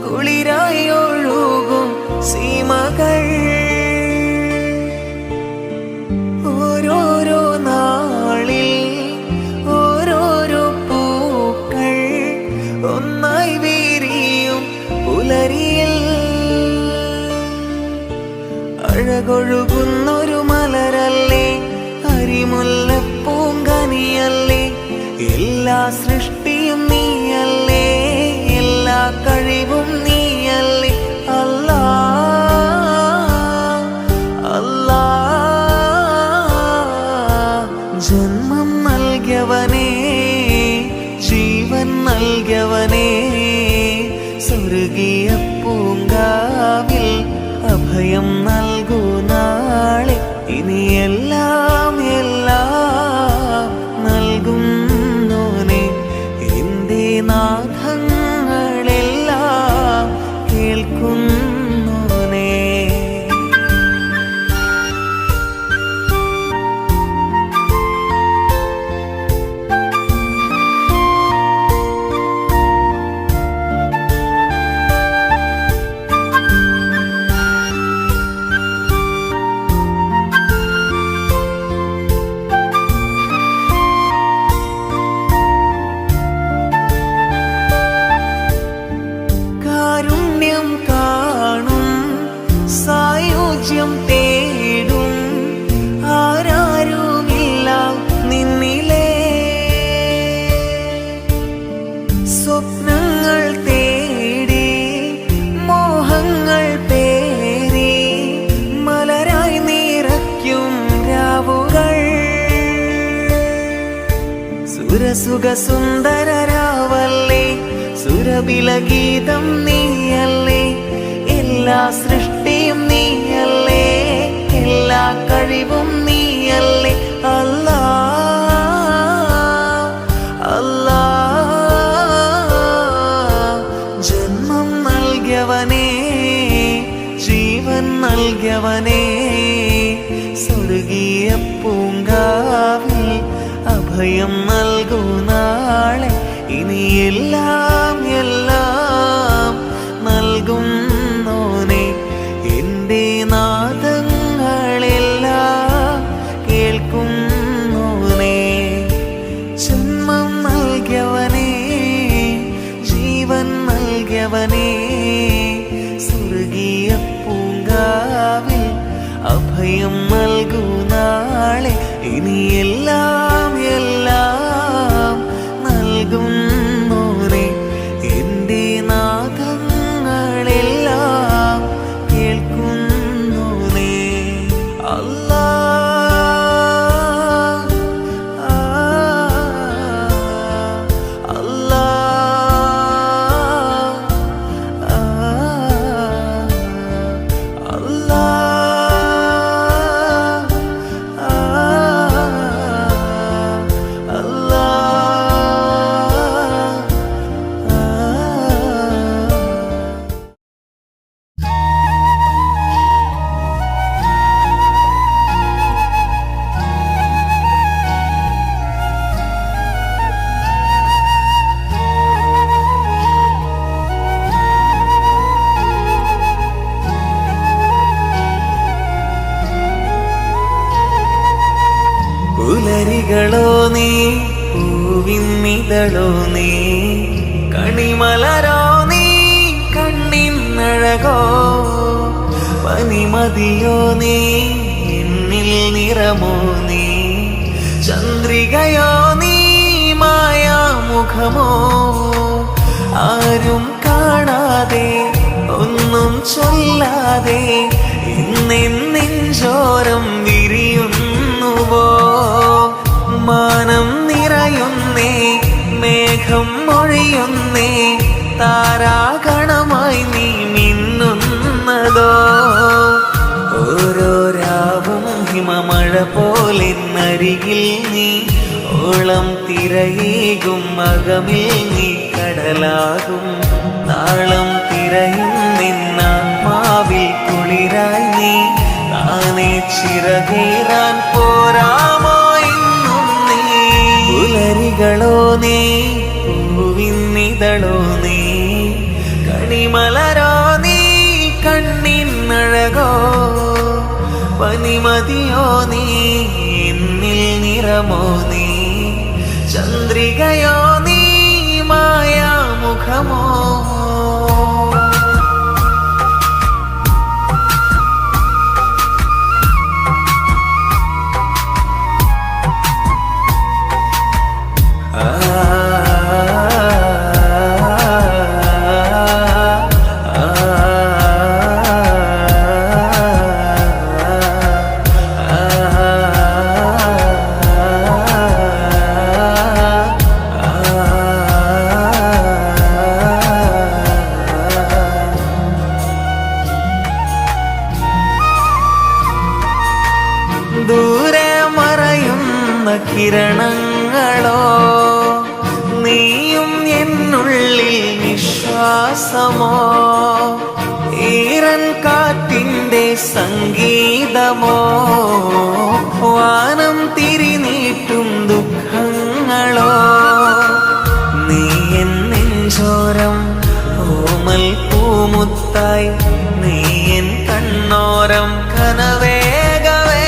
കുളിരായി ഒഴുകും സീമകൾ ഓരോരോ നാളിൽ ഓരോരോ പൂക്കൾ ഒന്നായി വിരിയും പുലരിയിൽ അഴകൊഴുകുന്നൊരു മലരല്ലേ അരിമുല്ലപ്പൂങ്കനിയല്ലേ എല്ലാ സൃഷ്ടിയും നീയല്ലേ എല്ലാ കഴിവും നീയല്ലേ അല്ലാ അല്ലാ ജന്മം നൽകിയവനേ ജീവൻ നൽകിയവനേ സ്വർഗീയ പൂങ്കാവിൽ അഭയം നൽകൂ നാളെ ഇനി എല്ലാം എല്ലാം നൽകും നാദങ്ങളെല്ലാം കേൾക്കുന്നോനെ കാണും സായുജ്യം തേടും ആരാരുമില്ല നിന്നിലേ സ്വപ്നങ്ങൾ തേടി മോഹങ്ങൾ പേരി മലരായി നിറയ്ക്കും രാവുകൾ സുരസുഖ സുന്ദര രാവല്ലേ സുരബിലഗീതം നീയല്ലേ എല്ലാ സൃഷ്ടിയും നീയല്ലേ എല്ലാ കഴിവും നീയല്ലേ അല്ലാ അല്ലാ ജന്മം നൽകിയവനേ ജീവൻ നൽകിയവനേ സ്വർഗീയ പൂങ്കാവിൽ അഭയം നൽകൂ നാളെ ഇനി എല്ലാം എല്ലാം നൽകുന്നോനെ എൻ്റെ നാദങ്ങളെല്ലാം കേൾക്കുന്നോനെ ജന്മം നൽകിയവനേ ജീവൻ നൽകിയവനേ സ്വർഗീയ പൂങ്കാവിൽ അഭയം നൽകൂ നാളെ ഇനി എല്ലാം എല്ലാം നൽകുന്നോനെ എൻ്റെ നാദങ്ങളെല്ലാം കേൾക്കുന്നോനെ അല്ലാ അല്ലാ അല്ലാ പൂവിന്നിതളോ നീ കണിമലരോ നീ കണ്ണിന്നഴകോ പനിമതിയോ നീ എന്നിൽ നിറമോ നീ ചന്ദ്രികയോ നീ മായാമുഖമോ ആരും കാണാതെ ഒന്നും ചൊല്ലാതെ ഇന്നെഞ്ചോരം വിരിയുന്നുവോ മാനം നിറയുന്നേ മേഘം മൊഴിയുന്നേ താരാഗണമായി നീ മിന്നുന്നതോ ഓരോ രാവും ഹിമമഴ പോലെ നരികിൽ നീ ഓളം തിരയേകും അകമിൽ നീ കടലാകും താളം തിരയും നിന്നാത്മാവിൽ കുളിരായി നീ താനെ ചിറകേറാൻ പോരാമോ ഇന്നും നീ പുലരികളോ നീ പൂവിന്നിതളോ നീ കണിമലരോ നീ കണ്ണിന്നഴകോ പനിമതിയോ നീ എന്നിൽ നിറമോ നീ ചന്ദ്രികയോ നീ മായാമുഖമോ ദൂരെ മറയുന്ന കിരണങ്ങളോ നീയും എന്നുള്ളിൽ വിശ്വാസമോ ഈറൻ കാറ്റിൻ്റെ സംഗീതമോ വാനം തിരിനീട്ടും ദുഃഖങ്ങളോ നീ എന്നെഞ്ചോരം ഓമൽ പൂമുത്തായി നീ എൻ കണ്ണോരം കനവേഗവേ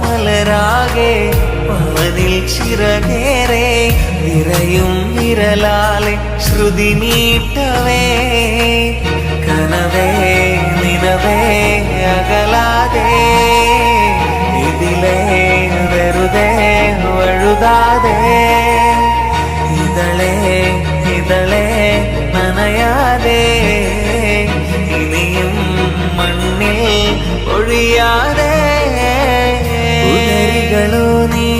മലരാകെ പവനിൽ ചിറകേറെ വിരയും വിരലാലെ ശ്രുതി നീട്ടവേ കനവേ നിനവേ അകലാതെ ഇതിലേ വെറുതെ വഴുതാതെ ഇതളേ ഇതളേ നനയാതെ ഇനിയും മണ്ണിൽ ഒഴിയാതെ പുലരികളോ നീ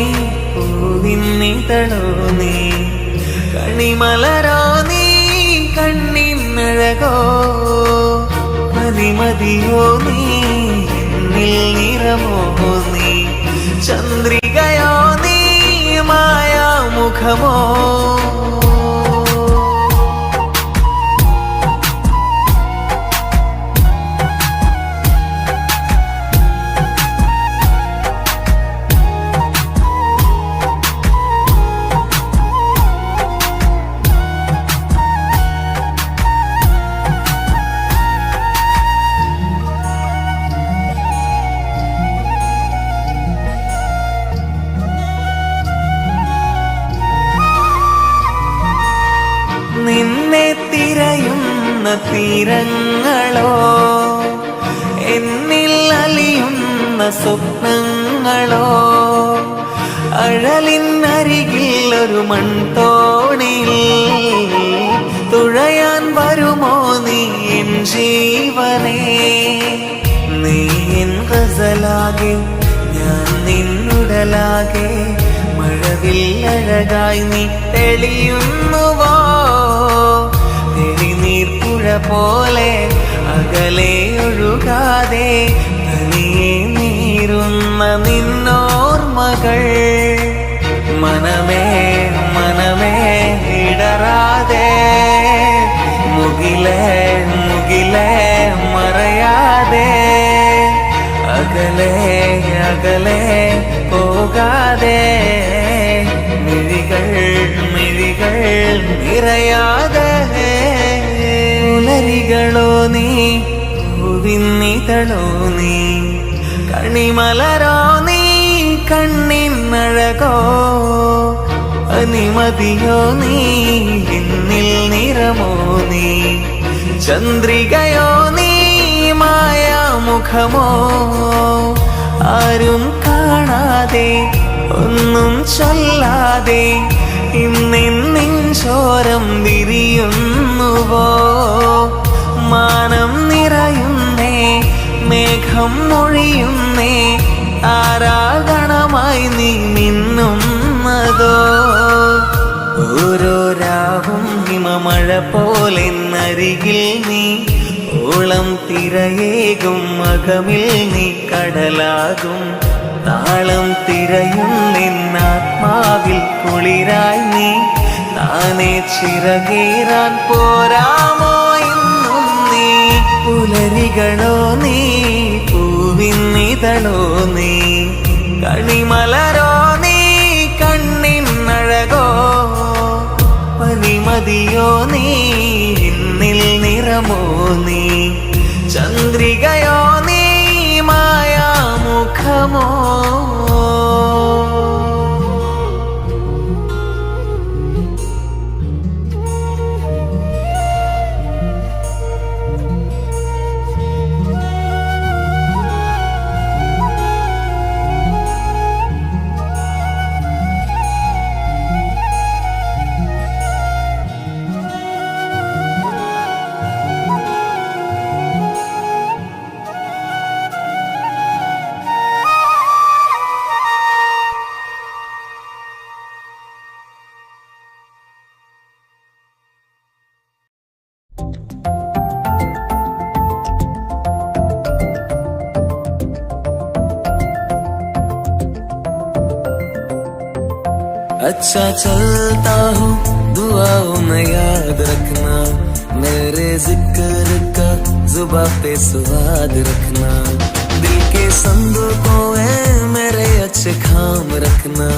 പൂവിന്നിതളോ നീ കണിമലരോ നീ കണ്ണിന്നഴകോ പനിമതിയോ നീ എന്നിൽ നിറമോ നീ ചന്ദ്രികയോ നീ മായാമുഖമോ നിന്നെ തിരയുന്ന തീരങ്ങളോ എന്നിൽ അലിയുന്ന സ്വപ്നങ്ങളോ അഴലിനരികിൽ ഒരു മൺതോണിൽ തുഴയാൻ വരുമോ നീ എൻ ജീവനേ നീ എൻ ഗസലാകെ ഞാൻ നിന്നുടലാകെ മഴവില്ലഴകായി നീ തെളിയുന്നുവോ തെളിനീർപ്പുഴ പോലെ അകലെ ഒഴുകാതെ തനിയെ നീരുന്ന നിന്നോർമകൾ മനമേ മനമേ ഇടറാതെ മുകിലേ മുകിലേ മറയാതെ അകലെ അകലെ പോകാതെ മിഴികൾ മിഴികൾ നിറയാതെ പുലരികളോ നീ പൂവിന്നിതളോ നീ കണിമലരോ നീ കണ്ണിന്നഴകോ പനിമതിയോ നീ എന്നിൽ നിറമോ നീ ചന്ദ്രികയോ നീ മായാമുഖമോ ആരും കാണാതെ ഒന്നും ചൊല്ലാതെ ഇന്നിൻ ചോരം വിരിയുന്നുവോ മാനം നിറയുന്നേ മേഘം മൊഴിയുന്നേ ആരാഗണമായി നീ മിന്നുന്നതോ ഓരോ രാവും ഹിമമഴ പോലെ നരികിൽ നീ ഓളം തിരയേകും മകമിൽ നീ കടലാകും താളം തിരയും നിന്നാത്മാവിൽ കുളിരായി നീ താനെ ചിറകേറാൻ പോരാമോ ഇന്നും നീ പുലരികളോ നീ പൂവിന്നിതളോ നീ കണിമലരോ നീ കണ്ണിനഴകോ പനിമതിയോ നീ എന്നിൽ നിറമോ നീ ചന്ദ്രികയോ നീ മായാമുഖമോ अच्छा चलता हूँ दुआओं में याद रखना मेरे जिक्र का जुबा पे स्वाद रखना दिल के संदूकों में मेरे अच्छे खाम रखना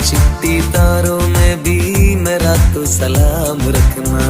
चिट्ठी तारों में भी मेरा तो सलाम रखना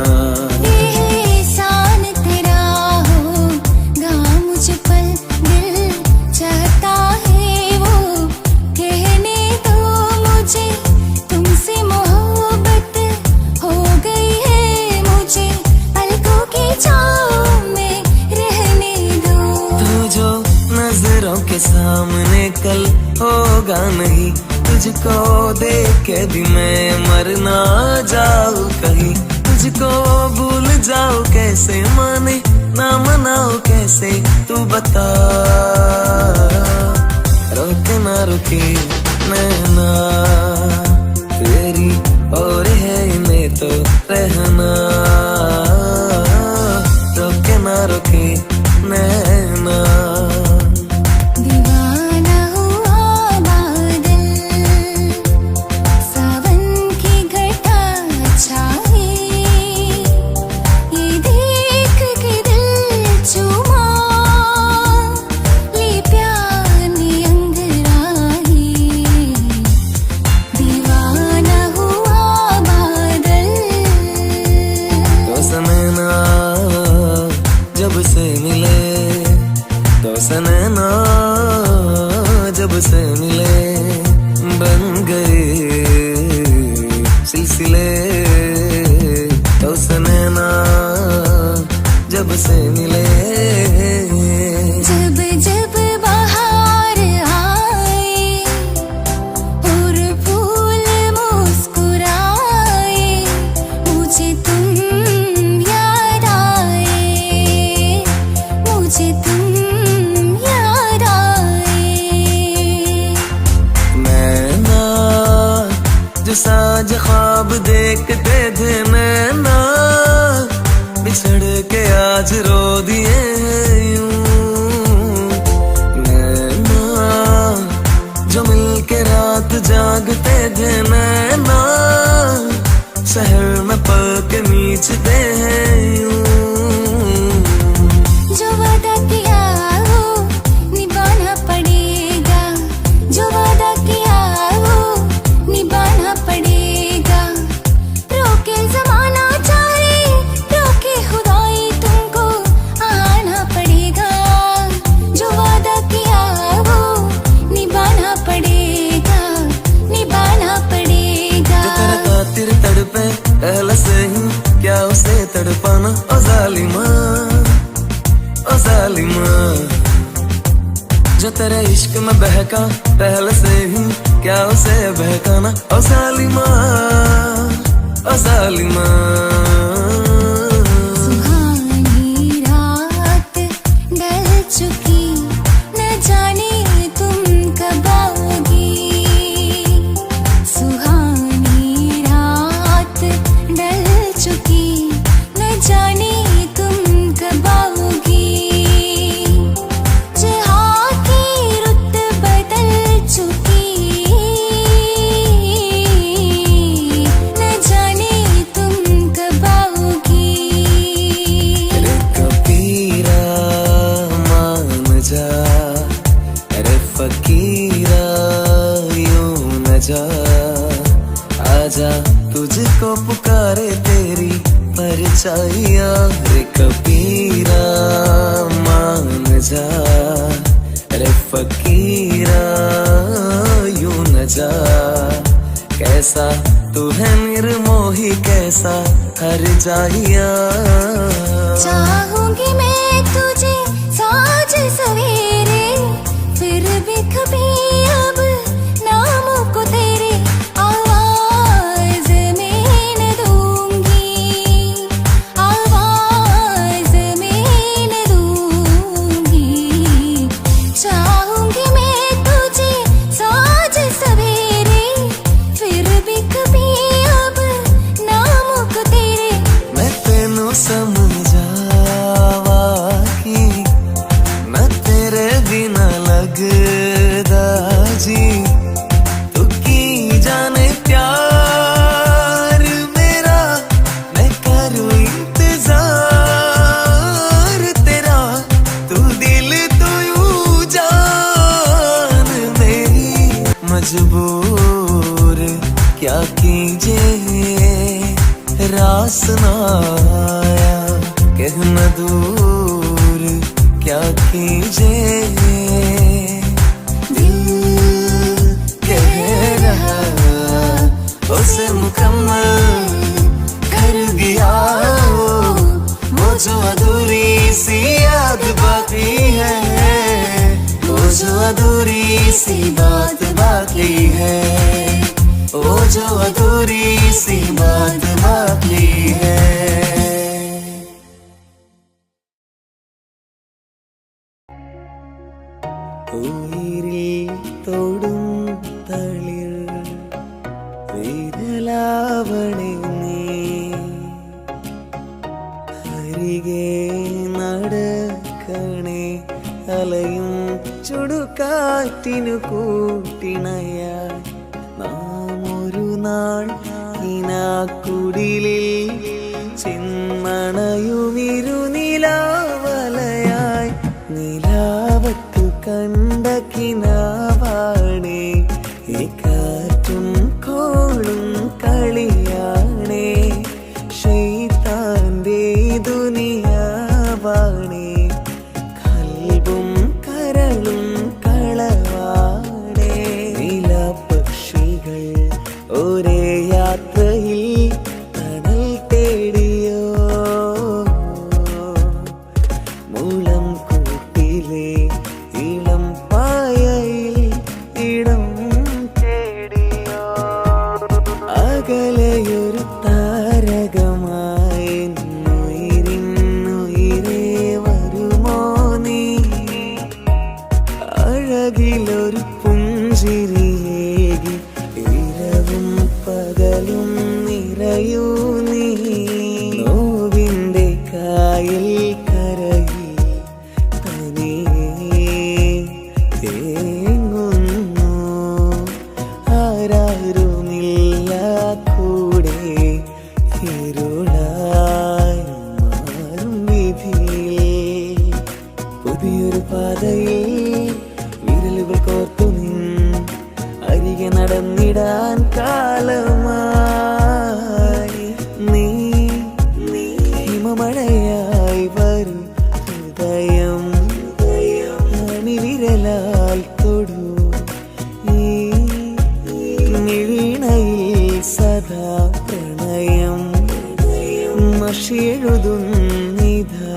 सामने कल होगा नहीं तुझको देख के भी मैं मर ना जाऊं कहीं तुझको भूल जाऊं कैसे माने ना मनाओ कैसे तू बता रोके ना रुके नैना तेरी और है इन्हें तो रहना रोके ना रुके नैना जब से मिले बन गए सिलसिले तो सनैना जब से मिले जब जब बाहर आए और फूल मुस्कुराए मुझे तुम याद आए मुझे तुम जो साज ख्वाब देखते थे नैना बिछड़ के आज रो दिए यूं नैना जो मिल के रात जागते थे नैना शहर में पल के नीचते हैं यूं जो वादा किया वो निभाना पड़ेगा जो वादा किया निभाना पड़ेगा रोके जमाना चाहे रोके खुदाई तुमको आना पड़ेगा जो वादा किया वो निभाना पड़ेगा जो तेरा बहका पहले से ही, क्या उसे बहकाना। ओ सालिमा, ओ सालिमा। सुहानी रात ढल चुकी, न जाने तुम कब आओगी। सुहानी रात ढल चुकी, न जाने तुम कब आओगी। जहाँ की रुत बदल चुकी, न जाने तुम कब आओगी। अरे कबीरा मान जा, अरे फकीरा यूं न जा। आजा तुझको पुकारे तेरी परछाइयाँ। रे कबीरा मान जा, अरे फकीरा यूं न जा। कैसा तू है निर्मोही, कैसा हर जाइया। चाहूंगी मैं तुझे साँझ सवेरे, फिर भी कभी अब नाम को तेरे आवाज में न दूंगी। आवाज में न दूंगी। चाहूंगी मैं तुझे साँझ सवेरे, फिर भी कभी अब नाम को तेरे। मैं तेनू समझावा कि मैं तेरे बिना लगदा जी। तू की जाने प्यार मेरा, मैं करूँ इंतजार तेरा। तू दिल तो यूं जान मेरी, मजबूर क्या कीजिए। रास ना आया कहना दूर, क्या कीजिए। दिल कह रहा उसे मुकम्मल कर गया। वो जो अधूरी सी याद बाकी है, वो जो अधूरी सी बात बाकी है, वो जो अधूरी सी बात बाकी है। ഉയിരിൽ തൊടും തളിർ വിരലാവണേ നീ, അരികെ നടക്കണേ അലയും ചുടുകാറ്റിനു കൂട്ടിണയായി. നാം ഒരു നാൾ കിനാക്കുടിലിൽ ചെന്മണയുമിരുനിലാവലയായി. നിലാവത്തു കണ്ട കിനാവാണേ, ഈ കാറ്റും കോളും കളിയാണേ. ശൈത്താന്റെ ദുനിയാവാണേ, കൽബും കരളും കളവാണേ. നിലപക്ഷികൾ ഒരേ യാത്രയിൽ തണൽ തേടിയോ. മുളം കൂട്ടിലെ ഇളം പായയിൽ ഇടം തേടിയോ. അകലെയൊരു താരകമായി ഉയിരിനുയിരേ വരുമോ നീ. അഴകിലൊരു പുഞ്ചിരിയേകി ഇരവും പകലും നിറയൂ നീ. നോവിന്റെ കായൽ കരയിൽ തനിയെ തേങ്ങുന്നു. ആരാരുമില്ല കൂടെ, ഇരുളായി മാറും വിധിയിൽ. പുതിയൊരു പാതയിൽ വിരലുകൾ കോർത്തു നിൻ അരികെ നടന്നിടാൻ കാലമായി. നീ ഹിമമഴയായി വരും ഹൃദയം അണിവിരലാൽ തൊടൂ. ഈ മിഴിണയിൽ സദാ പ്രണയം മഷിയെഴുതുന്നിതാ.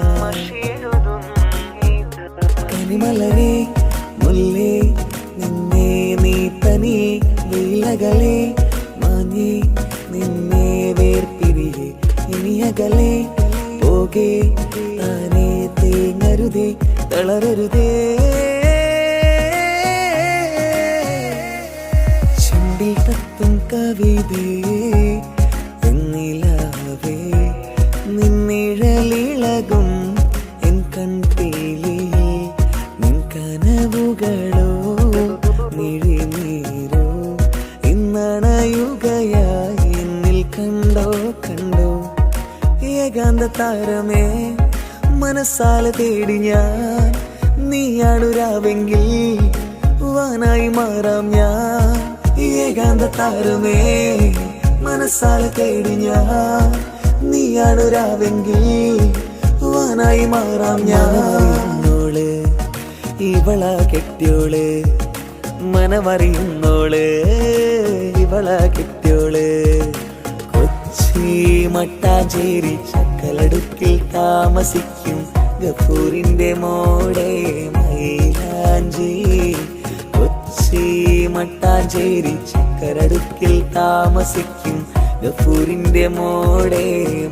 കനിമലരെ മുല്ലേ നിൻ അകലെ മാഞ്ഞേ നിന്നെ വേർപിരിയെ ഇനി അകലെ പോകെ താനേ തേങ്ങരുതേ തളരരുതേ ചുണ്ടിൽ തത്തും കവിതേ എന്നിലാവേ നിന്നിഴലിളകും എൻ കൺപീലി നിൻ കനവുകളോ മിഴിനീരോ ഇന്നണയുകയായി എന്നിൽ കണ്ടോ കണ്ടോ ഏകാന്ത താരമേ മനസ്സാല തേടി ഞാൻ നീയാണുരാവെങ്കിൽ വാനായി മാറാം ഞാൻ ഏകാന്ത താരമേ മനസ്സാല തേടി ഞാൻ നീയാണുരാവെങ്കിൽ വാനായി മാറാം ഞാനോള് ഇവള കെട്ടിയോള് മനമറിയുന്നോള് ഇവള കെട്ടിയോള് കൊച്ചി മട്ടാഞ്ചേരി ചക്കലടുക്കിൽ താമസിക്കും ഗഫൂറിന്റെ മോടെ മൈലാഞ്ചി കൊച്ചി മട്ടാഞ്ചേരി ചക്കരടുക്കിൽ താമസിക്കും ഗഫൂറിന്റെ മോടെ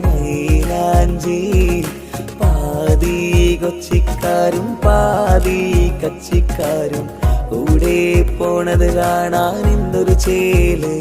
മൈലാഞ്ചി പാതി കൊച്ചിക്കാരും പാതി കച്ചിക്കാരും കൂടെ പോണത് കാണാൻ എന്തൊരു ചേല്